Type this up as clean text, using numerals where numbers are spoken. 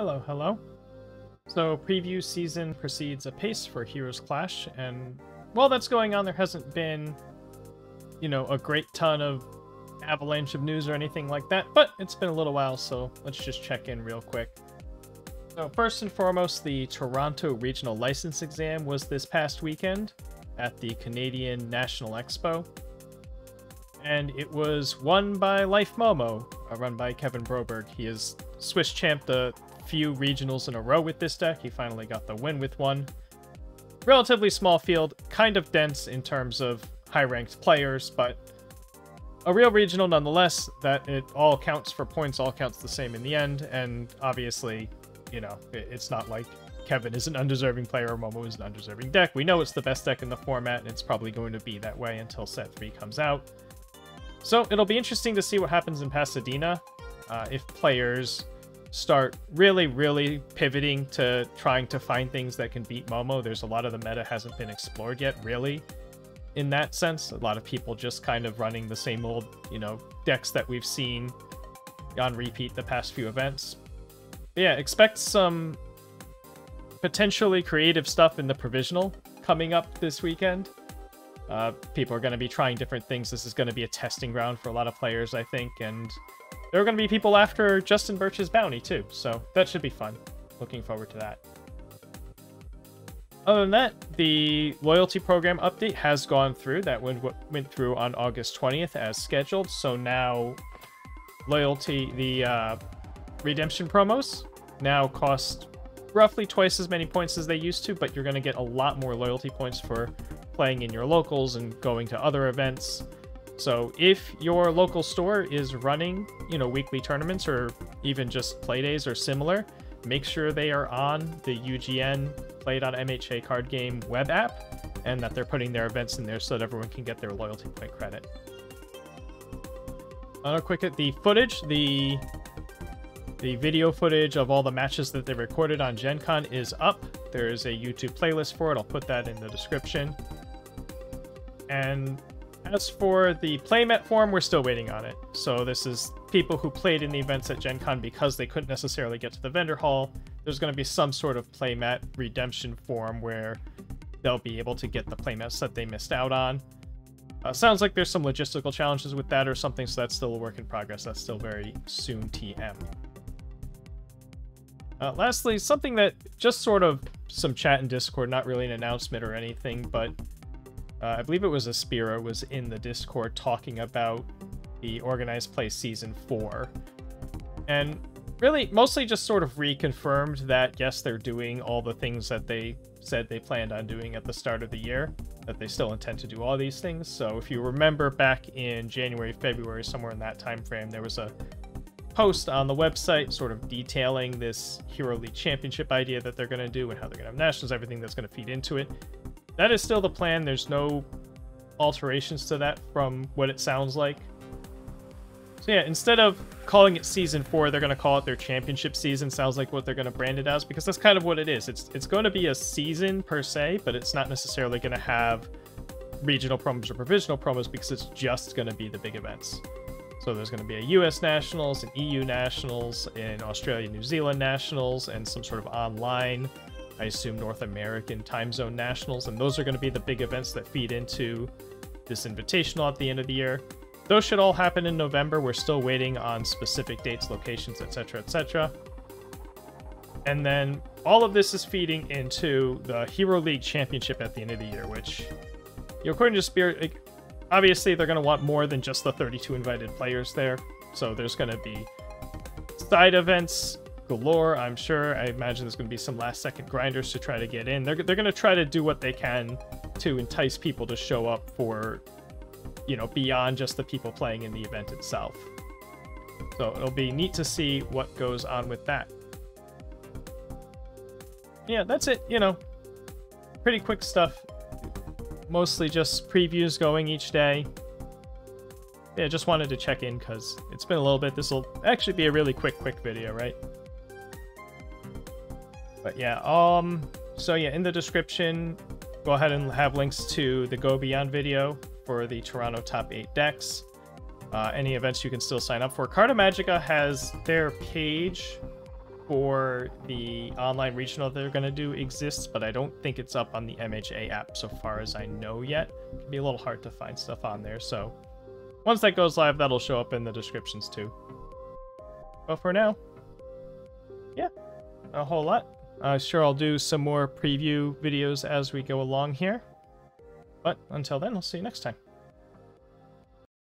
Hello, hello. So, preview season proceeds apace for Heroes Clash, and while that's going on, there hasn't been, a great ton of avalanche of news or anything like that, but it's been a little while, so let's just check in real quick. So, first and foremost, the Toronto Regional License Exam was this past weekend at the Canadian National Expo, and it was won by Life Momo, run by Kevin Broberg. He is Swiss champed a few regionals in a row with this deck. He finally got the win with one. Relatively small field, kind of dense in terms of high-ranked players, but a real regional nonetheless, that it all counts for points, all counts the same in the end, and obviously, it's not like Kevin is an undeserving player or Momo is an undeserving deck. We know it's the best deck in the format, and it's probably going to be that way until set 3 comes out. So it'll be interesting to see what happens in Pasadena, if players start really pivoting to trying to find things that can beat Momo. There's a lot of the meta hasn't been explored yet, really, in that sense. A lot of people just kind of running the same old, decks that we've seen on repeat the past few events. But yeah, expect some potentially creative stuff in the provisional coming up this weekend. People are going to be trying different things. This is going to be a testing ground for a lot of players, I think, and there are going to be people after Justin Birch's bounty, too, so that should be fun. Looking forward to that. Other than that, the loyalty program update has gone through. That went through on August 20th as scheduled, so now loyalty, the redemption promos now cost roughly twice as many points as they used to, but you're going to get a lot more loyalty points for playing in your locals and going to other events. So if your local store is running, weekly tournaments or even just playdays or similar, make sure they are on the UGN Played on MHA card game web app and that they're putting their events in there so that everyone can get their loyalty point credit. Quick at the footage, the video footage of all the matches that they recorded on Gen Con is up. There is a YouTube playlist for it. I'll put that in the description. And as for the playmat form, we're still waiting on it. So this is people who played in the events at Gen Con because they couldn't necessarily get to the vendor hall. There's going to be some sort of playmat redemption form where they'll be able to get the playmats that they missed out on. Sounds like there's some logistical challenges with that or something, so that's still a work in progress. That's still very soon TM. Lastly, something that just sort of some chat in Discord, not really an announcement or anything, but I believe it was Aspira was in the Discord talking about the Organized Play Season 4. And really, mostly just sort of reconfirmed that, yes, they're doing all the things that they said they planned on doing at the start of the year, that they still intend to do all these things. So if you remember back in January, February, somewhere in that time frame, there was a post on the website sort of detailing this Hero League Championship idea that they're going to do and how they're going to have nationals, everything that's going to feed into it. That is still the plan. There's no alterations to that from what it sounds like. So yeah, instead of calling it Season 4, they're going to call it their Championship Season. Sounds like what they're going to brand it as, because that's kind of what it is. It's going to be a season per se, but it's not necessarily going to have regional promos or provisional promos because it's just going to be the big events. So there's going to be a US Nationals, an EU Nationals, an Australia, New Zealand Nationals, and some sort of online, I assume, North American time zone nationals, and those are going to be the big events that feed into this invitational at the end of the year. Those should all happen in November. We're still waiting on specific dates, locations, etc., etc. And then all of this is feeding into the Hero League Championship at the end of the year, which, according to Spirit, obviously they're going to want more than just the 32 invited players there. So there's going to be side events galore, I'm sure. I imagine there's going to be some last-second grinders to try to get in. They're going to try to do what they can to entice people to show up for, beyond just the people playing in the event itself. So it'll be neat to see what goes on with that. Yeah, that's it. Pretty quick stuff. Mostly just previews going each day. Yeah, just wanted to check in because it's been a little bit. This will actually be a really quick video, right? But yeah, so yeah, in the description, go ahead and have links to the Go Beyond video for the Toronto top 8 decks. Any events you can still sign up for. Carta Magica has their page for the online regional they're going to do exists, but I don't think it's up on the MHA app so far as I know yet. It can be a little hard to find stuff on there, so once that goes live, that'll show up in the descriptions too. But for now, yeah, a whole lot. Sure, I'll do some more preview videos as we go along here. But until then, I'll see you next time.